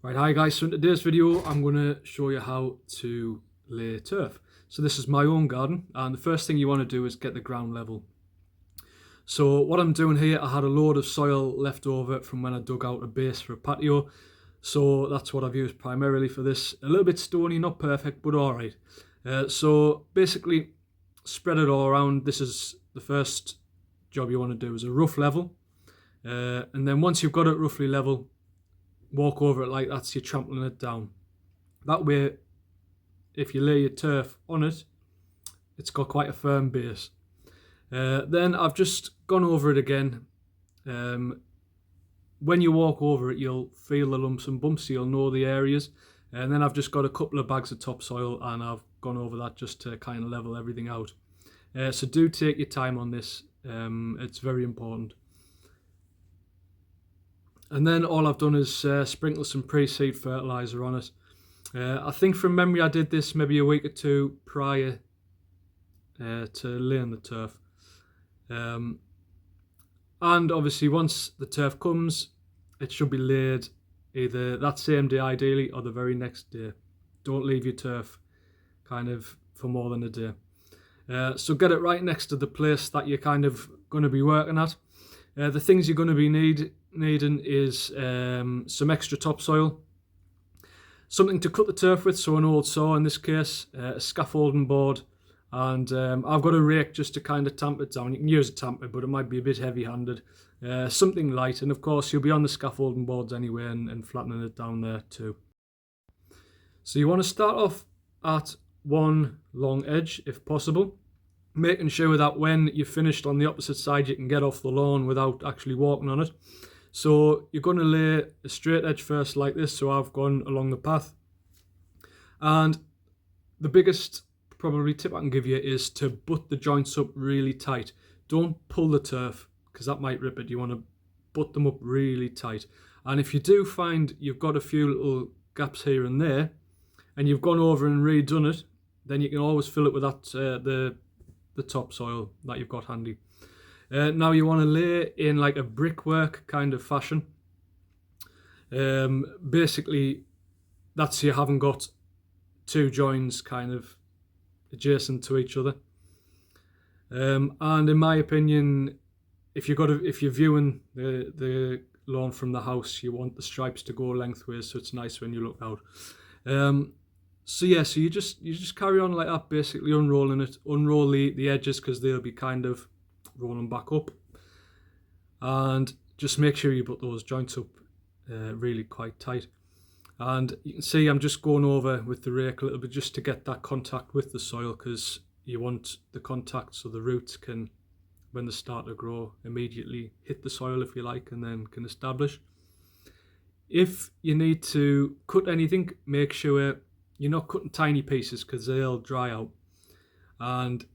Right, hi guys, so in today's video I'm going to show you how to lay turf. So this is my own garden, and the first thing you want to do is get the ground level. So what I'm doing here, I had a load of soil left over from when I dug out a base for a patio, so that's what I've used primarily for this. A little bit stony, not perfect, but alright. So basically spread it all around. This is the first job you want to do, is a rough level, and then once you've got it roughly level, walk over it like that, so you're trampling it down. That way, if you lay your turf on it, it's got quite a firm base. Then I've just gone over it again. When you walk over it, you'll feel the lumps and bumps, so you'll know the areas. And then I've just got a couple of bags of topsoil, and I've gone over that just to kind of level everything out. So do take your time on this. It's very important. And then all I've done is sprinkle some pre-seed fertiliser on it. I think from memory I did this maybe a week or two prior to laying the turf. And obviously once the turf comes, it should be laid either that same day ideally, or the very next day. Don't leave your turf kind of for more than a day. So get it right next to the place that you're kind of going to be working at. The things you're going to be needing is some extra topsoil, something to cut the turf with, so an old saw in this case, a scaffolding board, and I've got a rake just to kind of tamp it down. You can use a tamper, but it might be a bit heavy-handed. Something light, and of course you'll be on the scaffolding boards anyway and flattening it down there too. So you want to start off at one long edge if possible, making sure that when you're finished on the opposite side you can get off the lawn without actually walking on it. So you're going to lay a straight edge first like this, so I've gone along the path. And the biggest probably tip I can give you is to butt the joints up really tight. Don't pull the turf, because that might rip it. You want to butt them up really tight. And if you do find you've got a few little gaps here and there, and you've gone over and redone it, then you can always fill it with that the topsoil that you've got handy. Now you want to lay in like a brickwork kind of fashion. Basically, that's so you haven't got two joins kind of adjacent to each other. And in my opinion, if you're viewing the lawn from the house, you want the stripes to go lengthways, so it's nice when you look out. So yeah, so you just carry on like that, basically unrolling it. Unroll the edges, because they'll be kind of rolling back up, and just make sure you put those joints up really quite tight. And you can see I'm just going over with the rake a little bit just to get that contact with the soil, because you want the contact so the roots can, when they start to grow, immediately hit the soil if you like, and then can establish. If you need to cut anything, make sure you're not cutting tiny pieces, because they'll dry out. And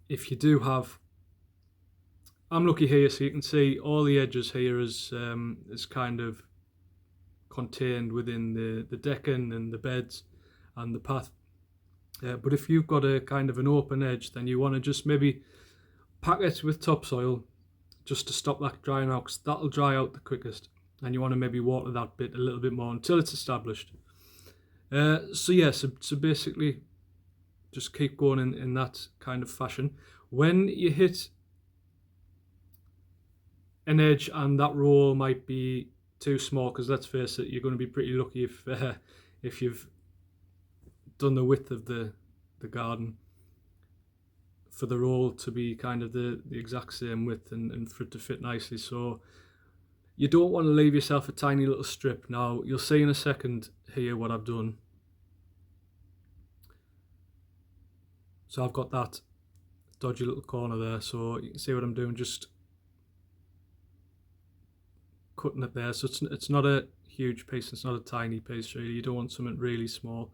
if you do have, I'm lucky here, so you can see all the edges here is kind of contained within the decking and the beds and the path. But if you've got a kind of an open edge, then you want to just maybe pack it with topsoil just to stop that drying out, because that'll dry out the quickest. And you want to maybe water that bit a little bit more until it's established. So yeah, so basically just keep going in that kind of fashion. When you hit an edge and that row might be too small, because let's face it, you're going to be pretty lucky if you've done the width of the garden for the roll to be kind of the exact same width, and for it to fit nicely. So you don't want to leave yourself a tiny little strip. Now you'll see in a second here what I've done. So I've got that dodgy little corner there, so you can see what I'm doing, just cutting it there. So it's not a huge piece, it's not a tiny piece really. You don't want something really small.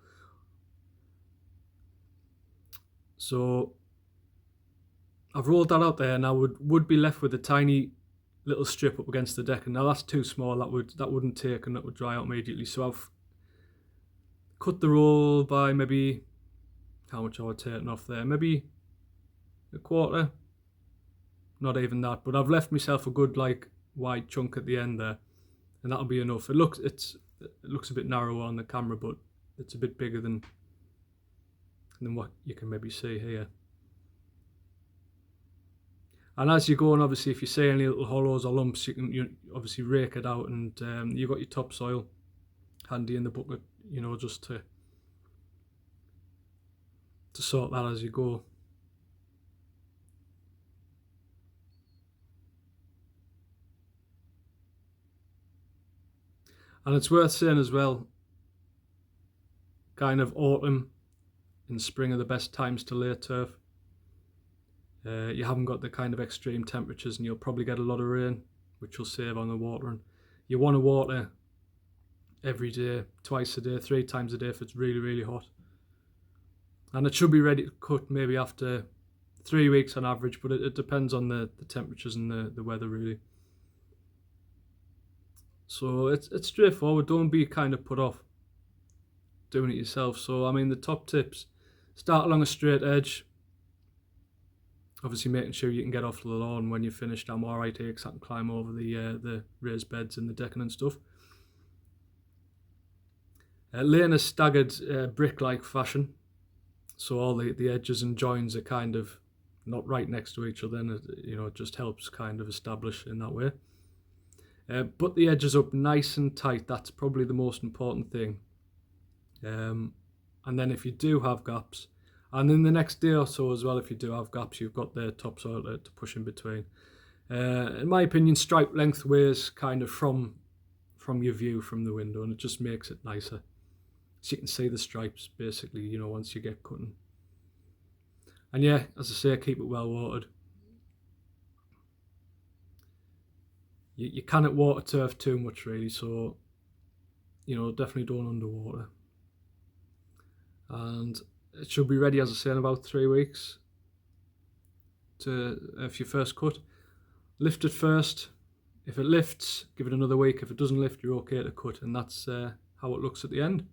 So I've rolled that out there, and I would be left with a tiny little strip up against the deck, and now that's too small. That wouldn't take, and that would dry out immediately. So I've cut the roll by maybe, how much I would take off there, maybe a quarter, not even that, but I've left myself a good like wide chunk at the end there, and that'll be enough. It's it looks a bit narrower on the camera, but it's a bit bigger than what you can maybe see here. And as you go on, obviously, if you see any little hollows or lumps, you obviously rake it out, and you've got your topsoil handy in the bucket, just to sort that as you go. And it's worth saying as well, kind of autumn and spring are the best times to lay turf. You haven't got the kind of extreme temperatures, and you'll probably get a lot of rain, which will save on the watering. You want to water every day, twice a day, 3 times a day if it's really, really hot. And it should be ready to cut maybe after 3 weeks on average, but it depends on the temperatures and the weather, really. So it's straightforward. Don't be kind of put off doing it yourself. So, I mean, the top tips: start along a straight edge, obviously making sure you can get off the lawn when you're finished. I'm alright here because I can climb over the raised beds and the decking and stuff. Laying a staggered brick-like fashion, so all the edges and joins are kind of not right next to each other, and it just helps kind of establish in that way. Put the edges up nice and tight. That's probably the most important thing. And then if you do have gaps, and then the next day or so as well, if you do have gaps, you've got the topsoil to push in between. In my opinion, stripe lengthways kind of from your view from the window, and it just makes it nicer. So you can see the stripes basically, once you get cutting. And yeah, as I say, keep it well watered. You cannot water turf too much really, so definitely don't underwater. And it should be ready, as I say, in about 3 weeks for your first cut. Lift it first. If it lifts, give it another week. If it doesn't lift, you're okay to cut, and that's how it looks at the end.